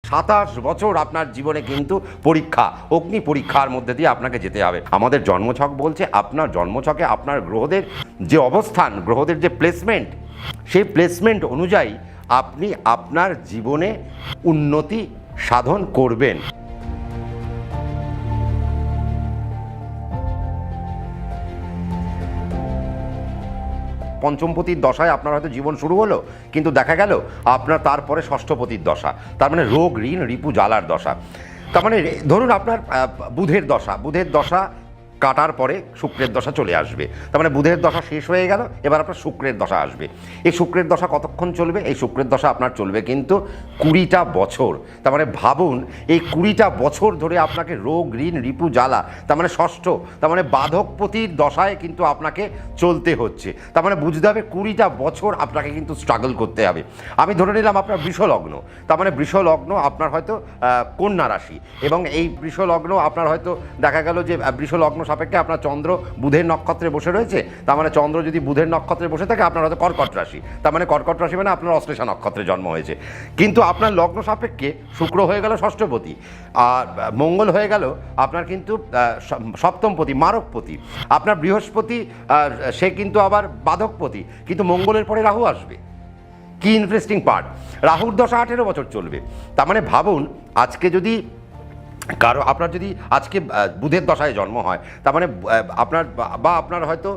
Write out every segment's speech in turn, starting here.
27 বছর আপনার জীবনে কিন্তু পরীক্ষা, অগ্নি পরীক্ষার মধ্যে দিয়ে আপনাকে যেতে হবে। আমাদের জন্মছক বলছে আপনার জন্মছকে আপনার গ্রহদের যে অবস্থান, গ্রহদের যে প্লেসমেন্ট, সেই প্লেসমেন্ট অনুযায়ী আপনি আপনার জীবনে উন্নতি সাধন করবেন। পঞ্চমপতির দশায় আপনার হয়তো জীবন শুরু হলো, কিন্তু দেখা গেল আপনার তারপরে ষষ্ঠপতির দশা, তার মানে রোগ ঋণ রিপু জ্বালার দশা। তার মানে ধরুন আপনার বুধের দশা কাটার পরে শুক্রের দশা চলে আসবে। তার মানে বুধের দশা শেষ হয়ে গেল, এবার আপনার শুক্রের দশা আসবে। এই শুক্রের দশা কতক্ষণ চলবে? এই শুক্রের দশা আপনার চলবে কিন্তু 20টা বছর। তার মানে ভাবুন, এই 20টা বছর ধরে আপনাকে রোগ ঋণ রিপু জ্বালা, তার মানে ষষ্ঠ, তার মানে বাধকপতির দশায় কিন্তু আপনাকে চলতে হচ্ছে। তার মানে বুঝতে হবে 20টা বছর আপনাকে কিন্তু স্ট্রাগল করতে হবে। আমি ধরে নিলাম আপনার বৃষ লগ্ন, তার মানে বৃষ লগ্ন আপনার হয়তো কন্যা রাশি, এবং এই বৃষ লগ্ন আপনার হয়তো দেখা গেল যে বৃষ লগ্ন সাপেক্ষে আপনার চন্দ্র বুধের নক্ষত্রে বসে রয়েছে। তার মানে চন্দ্র যদি বুধের নক্ষত্রে বসে থাকে আপনার হয়তো কর্কট রাশি, তার মানে কর্কট রাশি মানে আপনার অশ্লেষা নক্ষত্রে জন্ম হয়েছে। কিন্তু আপনার লগ্ন সাপেক্ষে শুক্র হয়ে গেল ষষ্ঠপতি, আর মঙ্গল হয়ে গেল আপনার কিন্তু সপ্তমপতি, মারকপতি। আপনার বৃহস্পতি সে কিন্তু আবার বাধকপতি, কিন্তু মঙ্গলের পরে রাহু আসবে। কি ইন্টারেস্টিং পার্ট, রাহুর দশা 18 বছর চলবে। তার মানে ভাবুন, আজকে যদি আপনার যদি আজকে বুধের দশায় জন্ম হয়, তার মানে আপনার হয়তো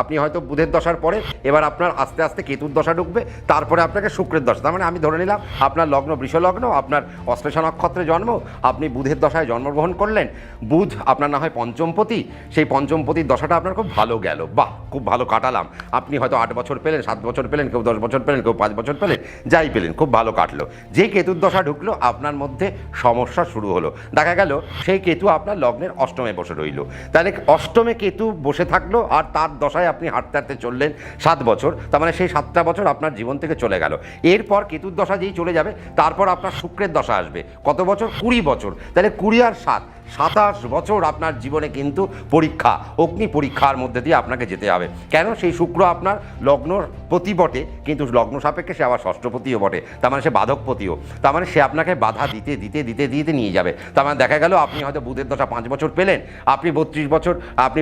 আপনি হয়তো বুধের দশার পরে এবার আপনার আস্তে আস্তে কেতুর দশা ঢুকবে, তারপরে আপনাকে শুক্রের দশা। তার মানে আমি ধরে নিলাম আপনার লগ্ন বৃষ লগ্ন, আপনার অশ্লেষা নক্ষত্রে জন্ম, আপনি বুধের দশায় জন্মগ্রহণ করলেন। বুধ আপনার না হয় পঞ্চমপতি, সেই পঞ্চমপতির দশাটা আপনার খুব ভালো গেল, বাহ খুব ভালো কাটালাম। আপনি হয়তো 8 বছর পেলেন, 7 বছর পেলেন, কেউ 10 বছর পেলেন, কেউ 5 বছর পেলেন, যাই পেলেন খুব ভালো কাটলো। যে কেতুর দশা ঢুকলো আপনার মধ্যে সমস্যা শুরু হলো। দেখা গেল সেই কেতু আপনার লগ্নের অষ্টমে বসে রইল। তাহলে অষ্টমে কেতু বসে থাকলো, আর তার দশায় আপনি হাঁটতে হাঁটতে চললেন 7 বছর। তার মানে সেই 7টা বছর আপনার জীবন থেকে চলে গেল। এরপর কেতুর দশা যেই চলে যাবে, তারপর আপনার শুক্রের দশা আসবে। কত বছর? 20 বছর। তাহলে 20 আর 7, 27 বছর আপনার জীবনে কিন্তু পরীক্ষা, অগ্নি পরীক্ষার মধ্যে দিয়ে আপনাকে যেতে হবে। কেন? সেই শুক্র আপনার লগ্নর পতি বটে, কিন্তু লগ্ন সাপেক্ষে সে আবার ষষ্ঠপতিও বটে, তার মানে সে বাধকপতিও। তার মানে সে আপনাকে বাধা দিতে দিতে দিতে দিতে নিয়ে যাবে। তার মানে দেখা গেল আপনি হয়তো বুধের দশা 5 বছর পেলেন, আপনি 32 বছর, আপনি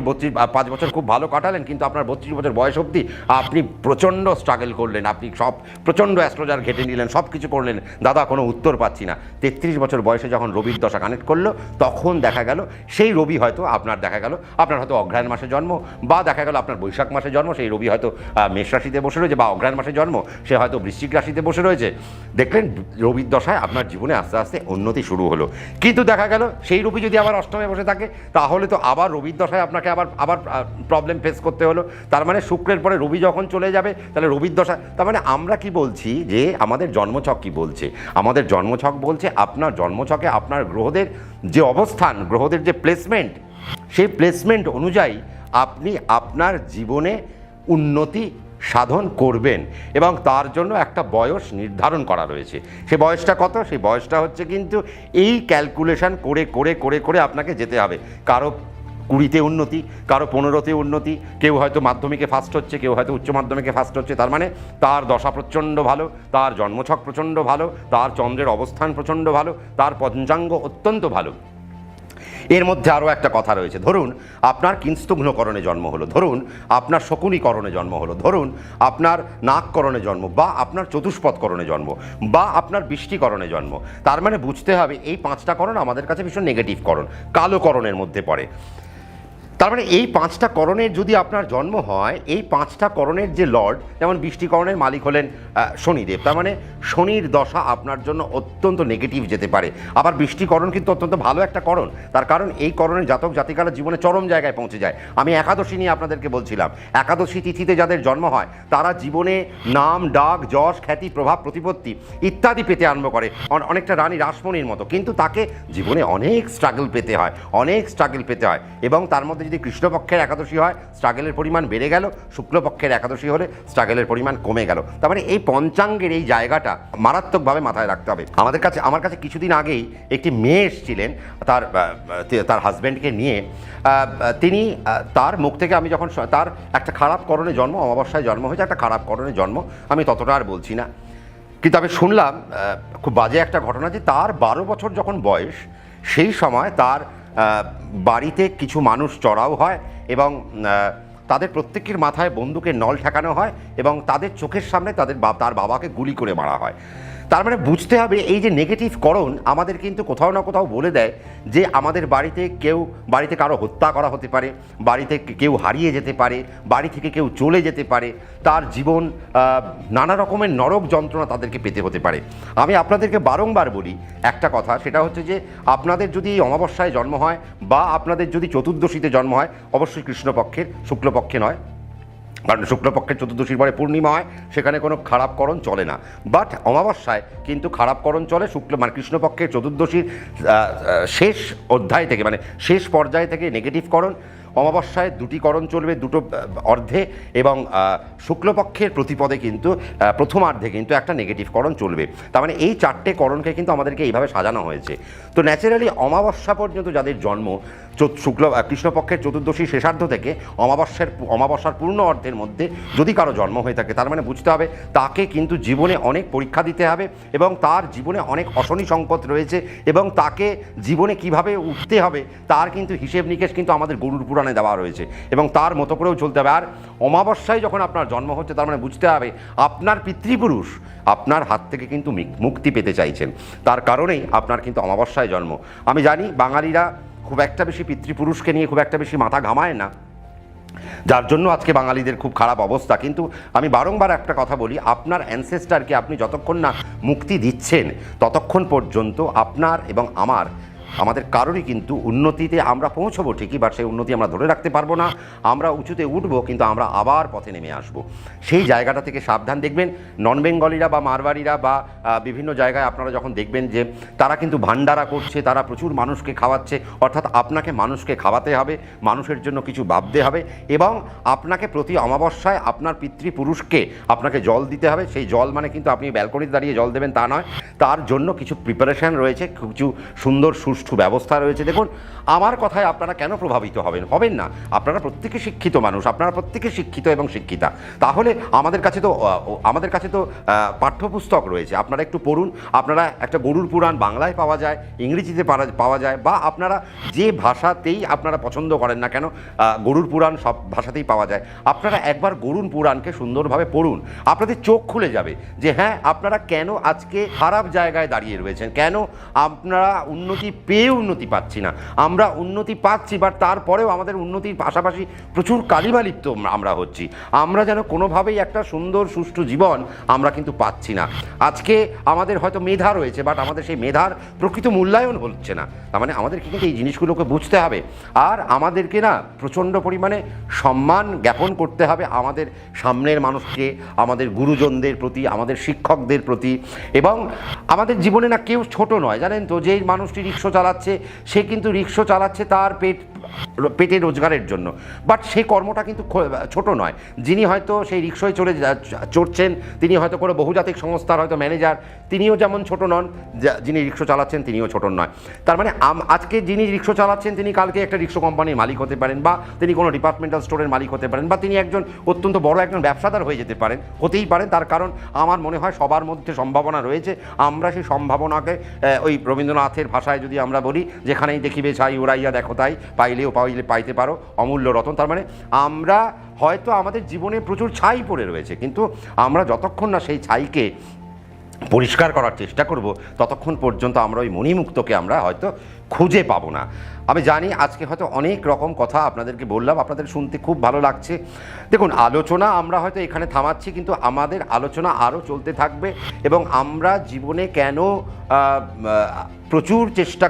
5 বছর খুব ভালো কাটালেন, কিন্তু আপনার 32 বছর বয়স অবধি আপনি প্রচণ্ড স্ট্রাগল করলেন, আপনি সব প্রচণ্ড অ্যাস্ট্রোলজার ঘেটে নিলেন, সব কিছু করলেন, দাদা কোনো উত্তর পাচ্ছি না। 33 বছর বয়সে যখন রবির দশা কানেক্ট করলো, তখন দেখা গেল সেই রবি হয়তো আপনার আপনার হয়তো অগ্রহায়ণ মাসে জন্ম, বা দেখা গেল আপনার বৈশাখ মাসে জন্ম, সেই রবি হয়তো মেষ রাশিতে বসে রয়েছে, বা অগ্রহায়ণ মাসে জন্ম, সে হয়তো বৃশ্চিক রাশিতে বসে রয়েছে। দেখলেন রবির দশায় আপনার জীবনে আস্তে আস্তে উন্নতি শুরু হলো। কিন্তু দেখা গেল সেই রবি যদি আবার অষ্টমে বসে থাকে, তাহলে তো আবার রবির দশায় আপনাকে আবার প্রবলেম ফেস করতে হলো। তার মানে শুক্রের পরে রবি যখন চলে যাবে, তাহলে রবির দশা। তার মানে আমরা কি বলছি, যে আমাদের জন্মছক কি বলছে? আমাদের জন্মছক বলছে আপনার জন্মছকে আপনার গ্রহদের যে অবস্থান, গ্রহদের যে প্লেসমেন্ট, সেই প্লেসমেন্ট অনুযায়ী আপনি আপনার জীবনে উন্নতি সাধন করবেন, এবং তার জন্য একটা বয়স নির্ধারণ করা রয়েছে। সেই বয়সটা কত? সেই বয়সটা হচ্ছে কিন্তু এই ক্যালকুলেশন করে করে করে করে আপনাকে যেতে হবে। কারো 20তে উন্নতি, কারো 15তে উন্নতি, কেউ হয়তো মাধ্যমিকে ফার্স্ট হচ্ছে, কেউ হয়তো উচ্চ মাধ্যমিকে ফার্স্ট হচ্ছে। তার মানে তার দশা প্রচণ্ড ভালো, তার জন্মছক প্রচণ্ড ভালো, তার চন্দ্রের অবস্থান প্রচণ্ড ভালো, তার পঞ্চাঙ্গ অত্যন্ত ভালো। এর মধ্যে আরও একটা কথা রয়েছে। ধরুন আপনার কিংস্তঘ্নকরণে জন্ম হলো, ধরুন আপনার শকুনিকরণে জন্ম হলো, ধরুন আপনার নাগকরণে জন্ম, বা আপনার চতুষ্পদকরণে জন্ম, বা আপনার বৃষ্টিকরণে জন্ম। তার মানে বুঝতে হবে এই 5টা করণ আমাদের কাছে ভীষণ নেগেটিভ করণ, কালো করণের মধ্যে পড়ে। তার মানে এই 5টা করণের যদি আপনার জন্ম হয়, এই 5টা করণের যে লর্ড, যেমন বৃষ্টিকরণের মালিক হলেন শনিদেব, তার মানে শনির দশা আপনার জন্য অত্যন্ত নেগেটিভ যেতে পারে। আবার বৃষ্টিকরণ কিন্তু অত্যন্ত ভালো একটা করণ, তার কারণ এই করণের জাতক জাতিকারা জীবনে চরম জায়গায় পৌঁছে যায়। আমি একাদশী নিয়ে আপনাদেরকে বলছিলাম, একাদশী তিথিতে যাদের জন্ম হয় তারা জীবনে নাম ডাক যশ খ্যাতি প্রভাব প্রতিপত্তি ইত্যাদি পেতে আরম্ভ করে, অনেকটা রানী রাসমণির মতো। কিন্তু তাকে জীবনে অনেক স্ট্রাগল পেতে হয়, অনেক স্ট্রাগল পেতে হয়। এবং তার মধ্যে যদি কৃষ্ণপক্ষের একাদশী হয়, স্ট্রাগলের পরিমাণ বেড়ে গেল, শুক্লপক্ষের একাদশী হলে স্ট্রাগলের পরিমাণ কমে গেল। তার মানে এই পঞ্চাঙ্গের এই জায়গাটা মারাত্মকভাবে মাথায় রাখতে হবে। আমার কাছে কিছুদিন আগেই একটি মেয়ে এসেছিলেন তার হাজব্যান্ডকে নিয়ে। তিনি তার মুখ থেকে, আমি যখন তার একটা খারাপ করণে জন্ম, অমাবস্যায় জন্ম হয়েছে, একটা খারাপ করণে জন্ম, আমি ততটা আর বলছি না। কিন্তু আমি শুনলাম খুব বাজে একটা ঘটনা যে তার 12 বছর যখন বয়স, সেই সময় তার বাড়িতে কিছু মানুষ চড়াও হয় এবং তাদের প্রত্যেকের মাথায় বন্দুকের নল ঠেকানো হয় এবং তাদের চোখের সামনে তার বাবাকে গুলি করে মারা হয়। তার মানে বুঝতে হবে এই যে নেগেটিভ করণ আমাদের কিন্তু কোথাও না কোথাও বলে দেয় যে আমাদের বাড়িতে কারো হত্যা করা হতে পারে, বাড়িতে কেউ হারিয়ে যেতে পারে, বাড়ি থেকে কেউ চলে যেতে পারে, তার জীবন নানা রকমের নরক যন্ত্রণা তাদেরকে পেতে হতে পারে। আমি আপনাদেরকে বারংবার বলি একটা কথা, সেটা হচ্ছে যে আপনাদের যদি এই অমাবস্যায় জন্ম হয় বা আপনাদের যদি চতুর্দশীতে জন্ম হয়, অবশ্যই কৃষ্ণপক্ষের, শুক্লপক্ষে নয়, কারণ শুক্লপক্ষের চতুর্দশীর পরে পূর্ণিমা হয়, সেখানে কোনো খারাপকরণ চলে না। বাট অমাবস্যায় কিন্তু খারাপকরণ চলে। কৃষ্ণপক্ষের চতুর্দশীর শেষ অধ্যায় থেকে, মানে শেষ পর্যায় থেকে নেগেটিভকরণ। অমাবস্যায় দুটি করণ চলবে, দুটো অর্ধে, এবং শুক্লপক্ষের প্রতিপদে কিন্তু প্রথমার্ধে কিন্তু একটা নেগেটিভকরণ চলবে। তার মানে এই 4টে করণকে কিন্তু আমাদেরকে এইভাবে সাজানো হয়েছে। তো ন্যাচারালি অমাবস্যা পর্যন্ত যাদের জন্ম কৃষ্ণপক্ষের চতুর্দশী শেষার্ধ থেকে অমাবস্যার পূর্ণ অর্ধের মধ্যে যদি কারো জন্ম হয়ে থাকে, তার মানে বুঝতে হবে তাকে কিন্তু জীবনে অনেক পরীক্ষা দিতে হবে এবং তার জীবনে অনেক অশনি সংকট রয়েছে এবং তাকে জীবনে কিভাবে উঠতে হবে তার কিন্তু হিসেব নিকেশ কিন্তু আমাদের গরুর পুরাণে দেওয়া রয়েছে এবং তার মতো করেও চলতে হবে। আর অমাবস্যায় যখন আপনার জন্ম হচ্ছে, তার মানে বুঝতে হবে আপনার পিতৃপুরুষ আপনার হাত থেকে কিন্তু মুক্তি পেতে চাইছেন, তার কারণেই আপনার কিন্তু অমাবস্যায় জন্ম। আমি জানি বাঙালিরা খুব একটা বেশি পিতৃপুরুষকে নিয়ে খুব একটা বেশি মাথা ঘামায় না, যার জন্য আজকে বাঙালিদের খুব খারাপ অবস্থা। কিন্তু আমি বারংবার একটা কথা বলি, আপনার অ্যানসেস্টারকে আপনি যতক্ষণ না মুক্তি দিচ্ছেন ততক্ষণ পর্যন্ত আপনার এবং আমাদের কারোরই কিন্তু উন্নতিতে আমরা পৌঁছবো ঠিকই, বাট সেই উন্নতি আমরা ধরে রাখতে পারবো না। আমরা উঁচুতে উঠবো কিন্তু আমরা আবার পথে নেমে আসব। সেই জায়গাটা থেকে সাবধান। দেখবেন নন বেঙ্গলিরা বা মারবাড়িরা বা বিভিন্ন জায়গায় আপনারা যখন দেখবেন যে তারা কিন্তু ভান্ডারা করছে, তারা প্রচুর মানুষকে খাওয়াচ্ছে, অর্থাৎ আপনাকে মানুষকে খাওয়াতে হবে, মানুষের জন্য কিছু ভাবতে হবে এবং আপনাকে প্রতি অমাবস্যায় আপনার পিতৃপুরুষকে আপনাকে জল দিতে হবে। সেই জল মানে কিন্তু আপনি ব্যালকনিতে দাঁড়িয়ে জল দেবেন তা নয়, তার জন্য কিছু প্রিপারেশান রয়েছে, কিছু সুন্দর সুষ্ঠু ব্যবস্থা রয়েছে। দেখুন, আমার কথায় আপনারা কেন প্রভাবিত হবেন না? আপনারা প্রত্যেকে শিক্ষিত মানুষ, আপনারা প্রত্যেকে শিক্ষিত এবং শিক্ষিতা। তাহলে আমাদের কাছে তো পাঠ্যপুস্তক রয়েছে, আপনারা একটু পড়ুন। আপনারা একটা গরুর পুরাণ বাংলায় পাওয়া যায়, ইংরেজিতে পাওয়া যায়, বা আপনারা যে ভাষাতেই আপনারা পছন্দ করেন না কেন, গরুর পুরাণ সব ভাষাতেই পাওয়া যায়। আপনারা একবার গরুর পুরাণকে সুন্দরভাবে পড়ুন, আপনাদের চোখ খুলে যাবে যে হ্যাঁ, আপনারা কেন আজকে খারাপ জায়গায় দাঁড়িয়ে রয়েছেন, কেন আপনারা উন্নতি পেয়ে উন্নতি পাচ্ছি না। আমরা উন্নতি পাচ্ছি, বাট তারপরেও আমাদের উন্নতির পাশাপাশি প্রচুর কালিমালিপ্ত আমরা হচ্ছি। আমরা যেন কোনোভাবেই একটা সুন্দর সুষ্ঠু জীবন আমরা কিন্তু পাচ্ছি না। আজকে আমাদের হয়তো মেধা রয়েছে, বাট আমাদের সেই মেধার প্রকৃত মূল্যায়ন হচ্ছে না। তার মানে আমাদেরকে কিন্তু এই জিনিসগুলোকে বুঝতে হবে আর আমাদেরকে না প্রচণ্ড পরিমাণে সম্মান জ্ঞাপন করতে হবে আমাদের সামনের মানুষকে, আমাদের গুরুজনদের প্রতি, আমাদের শিক্ষকদের প্রতি। এবং আমাদের জীবনে না কেউ ছোট নয়, জানেন তো। যেই মানুষটি রিক্সা চালাচ্ছে, সে কিন্তু রিক্সা চালাচ্ছে তার পেটে রোজগারের জন্য, বাট সেই কর্মটা কিন্তু ছোট নয়। যিনি হয়তো সেই রিক্সায় চড়ছেন, তিনি হয়তো কোনো বহুজাতিক সংস্থার হয়তো ম্যানেজার, তিনিও যেমন ছোট নন, যিনি রিক্সা চালাচ্ছেন তিনিও ছোট নয়। তার মানে আজকে যিনি রিক্সা চালাচ্ছেন তিনি কালকে একটা রিক্সা কোম্পানির মালিক হতে পারেন, বা তিনি কোনো ডিপার্টমেন্টাল স্টোরের মালিক হতে পারেন, বা তিনি একজন অত্যন্ত বড় একজন ব্যবসাদার হতেই পারেন। তার কারণ আমার মনে হয় সবার মধ্যে সম্ভাবনা রয়েছে। আমরা সেই সম্ভাবনাকে ওই রবীন্দ্রনাথের ভাষায় যদি আমরা বলি, যেখানেই দেখিবে ছাই উড়াইয়া দেখো তাই, পাইলেও পাইতে পারো অমূল্য রতন। তার মানে আমরা হয়তো আমাদের জীবনে প্রচুর ছাই পড়ে রয়েছে, কিন্তু আমরা যতক্ষণ না সেই ছাইকে পরিষ্কার করার চেষ্টা করব ততক্ষণ পর্যন্ত আমরা ওই মণিমুক্তকে আমরা হয়তো খুঁজে পাবো না। আমি জানি আজকে হয়তো অনেক রকম কথা আপনাদেরকে বললাম, আপনাদের শুনতে খুব ভালো লাগছে। দেখুন, আলোচনা আমরা হয়তো এখানে থামাচ্ছি, কিন্তু আমাদের আলোচনা আরও চলতে থাকবে এবং আমরা জীবনে কেন প্রচুর চেষ্টা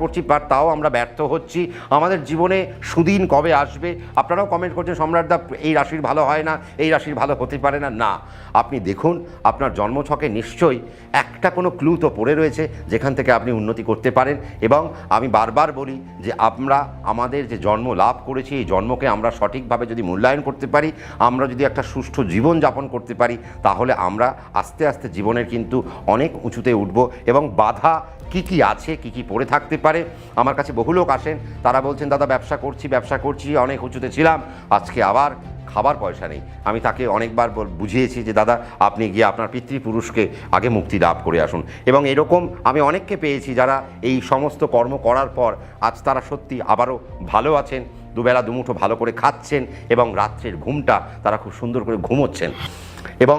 করছি বাট তাও আমরা ব্যর্থ হচ্ছি। আমাদের জীবনে সুদিন কবে আসবে? আপনারাও কমেন্ট করছেন সম্রাটদা এই রাশির ভালো হয় না, এই রাশির ভালো হতে পারে না। না, আপনি দেখুন আপনার জন্মছকে নিশ্চয়ই একটা কোনো ক্লু তো পড়ে রয়েছে যেখান থেকে আপনি উন্নতি করতে পারেন। এবং আমি বারবার বলি যে আমরা আমাদের যে জন্ম লাভ করেছি, এই জন্মকে আমরা সঠিকভাবে যদি মূল্যায়ন করতে পারি, আমরা যদি একটা সুষ্ঠু জীবন যাপন করতে পারি, তাহলে আমরা আস্তে আস্তে জীবনের কিন্তু অনেক উঁচুতে উঠব। এবং বাধা কি আছে, কি পড়ে থাকতে পারে, আমার কাছে বহু লোক আসেন, তারা বলছেন দাদা ব্যবসা করছি অনেক উঁচুতে ছিলাম, আজকে আবার খাবার পয়সা নেই। আমি তাকে অনেকবার বুঝিয়েছি যে দাদা আপনি গিয়ে আপনার পিতৃপুরুষকে আগে মুক্তি লাভ করে আসুন। এবং এরকম আমি অনেককে পেয়েছি যারা এই সমস্ত কর্ম করার পর আজ তারা সত্যি আবারও ভালো আছেন, দুবেলা দুমুঠো ভালো করে খাচ্ছেন এবং রাত্রের ঘুমটা তারা খুব সুন্দর করে ঘুমোচ্ছেন। এবং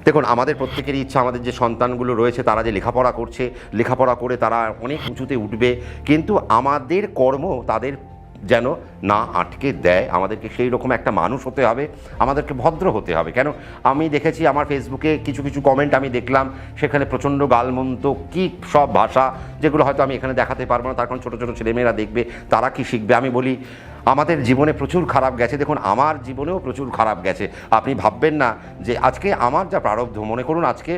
দেখুন, আমাদের প্রত্যেকেরই ইচ্ছা আমাদের যে সন্তানগুলো রয়েছে তারা যে লেখাপড়া করছে, লেখাপড়া করে তারা অনেক উঁচুতে উঠবে, কিন্তু আমাদের কর্ম তাদের যেন না আটকে দেয়। আমাদেরকে সেই রকম একটা মানুষ হতে হবে, আমাদেরকে ভদ্র হতে হবে। কেন, আমি দেখেছি আমার ফেসবুকে কিছু কিছু কমেন্ট আমি দেখলাম, সেখানে প্রচণ্ড গালমন্ত কী সব ভাষা, যেগুলো হয়তো আমি এখানে দেখাতে পারবো না, তার কারণ ছোটো ছোটো ছেলেমেয়েরা দেখবে, তারা কি শিখবে। আমি বলি আমাদের জীবনে প্রচুর খারাপ গেছে, দেখুন আমার জীবনেও প্রচুর খারাপ গেছে। আপনি ভাববেন না যে আজকে আমার যা প্রারব্ধ, মনে করুন আজকে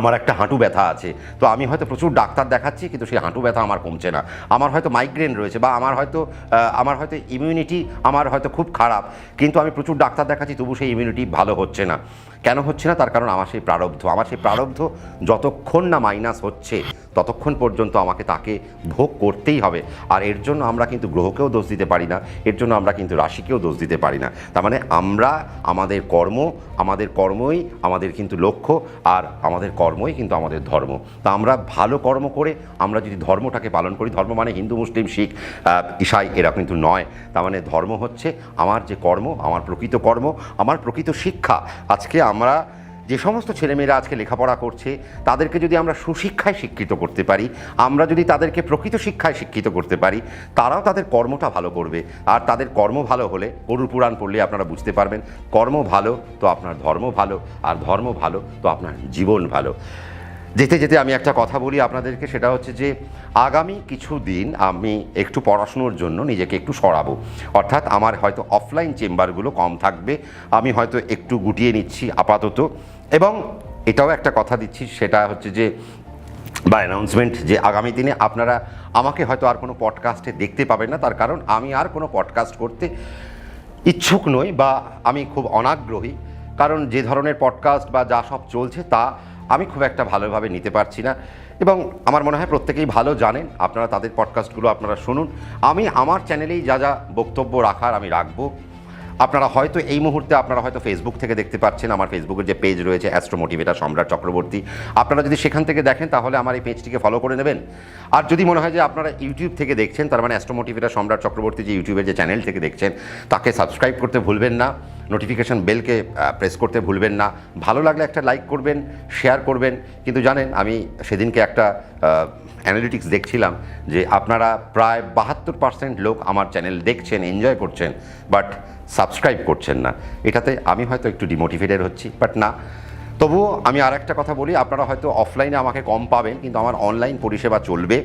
আমার একটা হাঁটু ব্যথা আছে, তো আমি হয়তো প্রচুর ডাক্তার দেখাচ্ছি কিন্তু সেই হাঁটু ব্যথা আমার কমছে না। আমার হয়তো মাইগ্রেন রয়েছে বা আমার হয়তো ইমিউনিটি আমার হয়তো খুব খারাপ, কিন্তু আমি প্রচুর ডাক্তার দেখাচ্ছি তবু সেই ইমিউনিটি ভালো হচ্ছে না। কেন হচ্ছে না? তার কারণ আমার সেই প্রারব্ধ যতক্ষণ না মাইনাস হচ্ছে ততক্ষণ পর্যন্ত আমাকে তাকে ভোগ করতেই হবে। আর এর জন্য আমরা কিন্তু গ্রহকেও দোষ দিতে পারি না, এর জন্য আমরা কিন্তু রাশিকেও দোষ দিতে পারি না। তার মানে আমাদের কর্মই আমাদের কিন্তু লক্ষ্য, আর আমাদের কর্মই কিন্তু আমাদের ধর্ম। তা আমরা ভালো কর্ম করে আমরা যদি ধর্মটাকে পালন করি, ধর্ম মানে হিন্দু, মুসলিম, শিখ, ঈসাই এরা কিন্তু নয়। তার মানে ধর্ম হচ্ছে আমার যে কর্ম, আমার প্রকৃত কর্ম, আমার প্রকৃত শিক্ষা। আজকে আমরা যে সমস্ত ছেলেমেয়েরা আজকে লেখাপড়া করছে তাদেরকে যদি আমরা সুশিক্ষায় শিক্ষিত করতে পারি, আমরা যদি তাদেরকে প্রকৃত শিক্ষায় শিক্ষিত করতে পারি, তারাও তাদের কর্মটা ভালো করবে। আর তাদের কর্ম ভালো হলে, গরুর পুরাণ পড়লে আপনারা বুঝতে পারবেন, কর্ম ভালো তো আপনার ধর্ম ভালো, আর ধর্ম ভালো তো আপনার জীবন ভালো। যেতে যেতে আমি একটা কথা বলি আপনাদেরকে, সেটা হচ্ছে যে আগামী কিছু দিন আমি একটু পড়াশুনোর জন্য নিজেকে একটু সরাবো। অর্থাৎ আমার হয়তো অফলাইন চেম্বারগুলো কম থাকবে, আমি হয়তো একটু গুটিয়ে নিচ্ছি আপাতত। এবং এটাও একটা কথা দিচ্ছি, সেটা হচ্ছে যে বা অ্যানাউন্সমেন্ট, যে আগামী দিনে আপনারা আমাকে হয়তো আর কোনো পডকাস্টে দেখতে পাবেন না। তার কারণ আমি আর কোনো পডকাস্ট করতে ইচ্ছুক নই বা আমি খুব অনাগ্রহী। কারণ যে ধরনের পডকাস্ট বা যা সব চলছে তা আমি খুব একটা ভালোভাবে নিতে পারছি না। এবং আমার মনে হয় প্রত্যেকেই ভালো জানেন, আপনারা তাদের পডকাস্টগুলো আপনারা শুনুন। আমি আমার চ্যানেলেই যা যা বক্তব্য রাখার আমি রাখবো। আপনারা হয়তো এই মুহূর্তে হয়তো ফেসবুক থেকে দেখতে পাচ্ছেন, আমার ফেসবুকের যে পেজ রয়েছে অ্যাস্ট্রো মোটিভেটর সম্রাট চক্রবর্তী, আপনারা যদি সেখান থেকে দেখেন তাহলে আমার এই পেজটিকে ফলো করে নেবেন। আর যদি মনে হয় যে আপনারা ইউটিউব থেকে দেখছেন, তার মানে অ্যাস্ট্রো মোটিভেটর সম্রাট চক্রবর্তী যে ইউটিউবের যে চ্যানেল থেকে দেখছেন, তাকে সাবস্ক্রাইব করতে ভুলবেন না, নোটিফিকেশান বেলকে প্রেস করতে ভুলবেন না। ভালো লাগলে একটা লাইক করবেন, শেয়ার করবেন। কিন্তু জানেন, আমি সেদিনকে একটা অ্যানালিটিক্স দেখছিলাম যে আপনারা প্রায় 72% লোক আমার চ্যানেল দেখছেন, এনজয় করছেন, বাট সাবস্ক্রাইব করছেন না। এটাতে আমি হয়তো একটু ডিমোটিভেটেড হচ্ছি, বাট না, তবুও আমি আর একটা কথা বলি, আপনারা হয়তো অফলাইনে আমাকে কম পাবেন কিন্তু আমার অনলাইন পরিষেবা চলবে।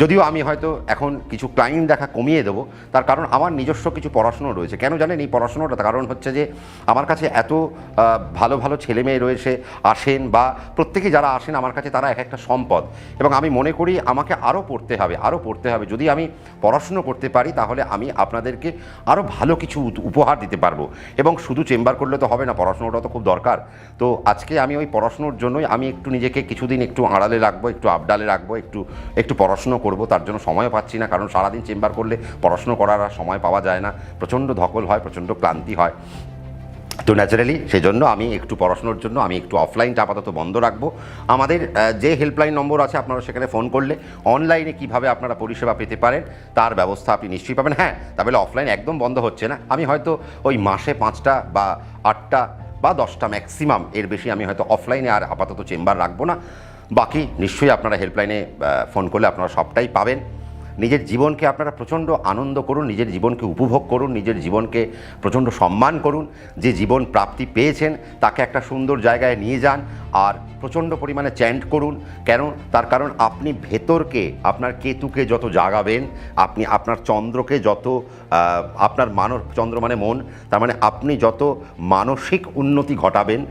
যদিও আমি হয়তো এখন কিছু ক্লায়েন্ট দেখা কমিয়ে দেবো, তার কারণ আমার নিজস্ব কিছু পড়াশুনো রয়েছে। কেন জানেন এই পড়াশুনোটা? কারণ হচ্ছে যে আমার কাছে এত ভালো ভালো ছেলে মেয়ে রয়েছে, আসেন, বা প্রত্যেকে যারা আসেন আমার কাছে তারা এক একটা সম্পদ। এবং আমি মনে করি আমাকে আরও পড়তে হবে। যদি আমি পড়াশুনো করতে পারি তাহলে আমি আপনাদেরকে আরও ভালো কিছু উপহার দিতে পারবো। এবং শুধু চেম্বার করলে তো হবে না, পড়াশুনোটা তো খুব দরকার। তো আজকে আমি ওই পড়াশুনোর জন্যই আমি একটু নিজেকে কিছুদিন একটু আড়ালে রাখবো, একটু আপডালে রাখবো, একটু পড়াশুনো করব। তার জন্য সময়ও পাচ্ছি না, কারণ সারাদিন চেম্বার করলে পড়াশুনো করার আর সময় পাওয়া যায় না, প্রচণ্ড ধকল হয়, প্রচণ্ড ক্লান্তি হয়। তো ন্যাচারালি সেই জন্য আমি একটু পড়াশোনার জন্য আমি একটু অফলাইনটা আপাতত বন্ধ রাখবো। আমাদের যে হেল্পলাইন নম্বর আছে, আপনারা সেখানে ফোন করলে অনলাইনে কিভাবে আপনারা পরিষেবা পেতে পারেন তার ব্যবস্থা আপনি নিশ্চয়ই পাবেন। হ্যাঁ, তাহলে অফলাইন একদম বন্ধ হচ্ছে না। আমি হয়তো ওই মাসে 5টা বা 8টা বা 10টা ম্যাক্সিমাম, এর বেশি আমি হয়তো অফলাইনে আর আপাতত চেম্বার রাখবো না। বাকি নিশ্চয়ই আপনারা হেল্পলাইনে ফোন করলে আপনারা সবটাই পাবেন। নিজের জীবনকে আপনারা প্রচণ্ড আনন্দ করুন, নিজের জীবনকে উপভোগ করুন, নিজের জীবনকে প্রচণ্ড সম্মান করুন। যে জীবন প্রাপ্তি পেয়েছেন তাকে একটা সুন্দর জায়গায় নিয়ে যান, আর প্রচণ্ড পরিমাণে চ্যান্ট করুন। কেন? তার কারণ আপনি ভেতরকে, আপনার কেতুকে যত জাগাবেন, আপনি আপনার চন্দ্রকে যত, আপনার চন্দ্র মানে মন, তার মানে আপনি যত মানসিক উন্নতি ঘটাবেন,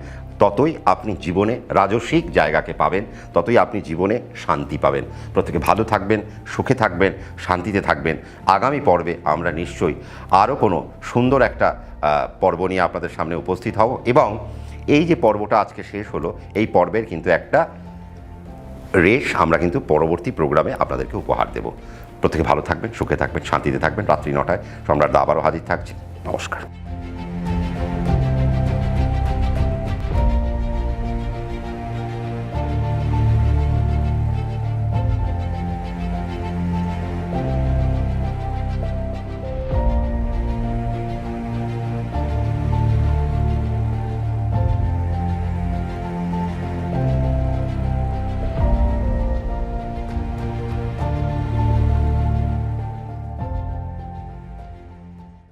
ততই আপনি জীবনে রাজসিক জায়গাকে পাবেন, ততই আপনি জীবনে শান্তি পাবেন। প্রত্যেকে ভালো থাকবেন, সুখে থাকবেন, শান্তিতে থাকবেন। আগামী পর্বে আমরা নিশ্চয়ই আরও কোনো সুন্দর একটা পর্ব নিয়ে আপনাদের সামনে উপস্থিত হব। এবং এই যে পর্বটা আজকে শেষ হলো, এই পর্বের কিন্তু একটা রেশ আমরা কিন্তু পরবর্তী প্রোগ্রামে আপনাদেরকে উপহার দেব। প্রত্যেকে ভালো থাকবেন, সুখে থাকবেন, শান্তিতে থাকবেন। রাত্রি 9টায় সম্রাট দা আবারও হাজির থাকছে। নমস্কার।